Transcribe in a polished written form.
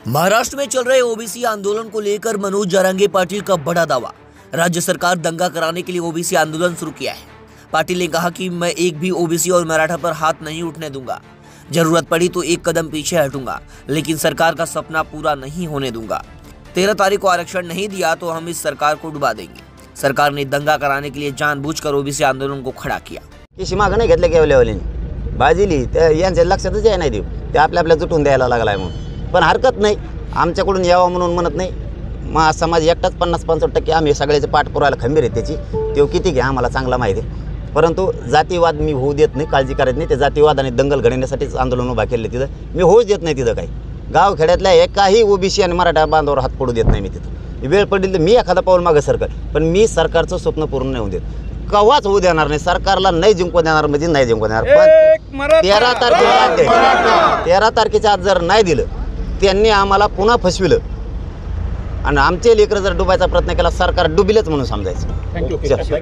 महाराष्ट्र में चल रहे ओबीसी आंदोलन को लेकर मनोज जरांगे पाटिल का बड़ा दावा। राज्य सरकार दंगा कराने के लिए ओबीसी आंदोलन शुरू किया है। पाटिल ने कहा कि मैं एक भी ओबीसी और मराठा पर हाथ नहीं उठने दूंगा। जरूरत पड़ी तो एक कदम पीछे हटूंगा, लेकिन सरकार का सपना पूरा नहीं होने दूंगा। 13 तारीख को आरक्षण नहीं दिया तो हम इस सरकार को डुबा देंगे। सरकार ने दंगा कराने के लिए जानबूझकर ओबीसी आंदोलन को खड़ा किया। किसी मागं नाही घेतलं केवल्यावलीने बाजीली यांच्या लक्षातच याय नाही देऊ ते आपल्या जुटून द्यायला लागलाय म्हणून। पण हरकत नाही, आमच्याकडून यावं म्हणून म्हणत नाही। मग समाज एकटाच 50-65% आम्ही सगळ्याचे पाठ पुरायला खंबीर आहे त्याची, तो किती घ्या आम्हाला चांगला माहिती आहे। परंतु जातीवाद मी होऊ देत नाही, काळजी करायची नाही। ते जातीवाद आणि दंगल घडवण्यासाठीच आंदोलन उभा केले तिथं मी होऊच देत नाही। तिथं काही गाव खेड्यातल्या एकाही ओबीसी आणि मराठा बांधवावर हात पडू देत नाही मी तिथं। वेळ पडली तर मी एखादा पाऊल मागे सरकार, पण मी सरकारचं स्वप्न पूर्ण नाही होऊ देत, कवाच होऊ देणार नाही। सरकारला नाही जिंकू देणार म्हणजे नाही जिंकू देणार। पण 13 तारखेच्या आज जर नाही दिलं त्यांनी आम्हाला पुन्हा फसविलं आणि आमचे लेकरं जर डुबायचा प्रयत्न केला सरकार डुबिलच म्हणून समजायचं।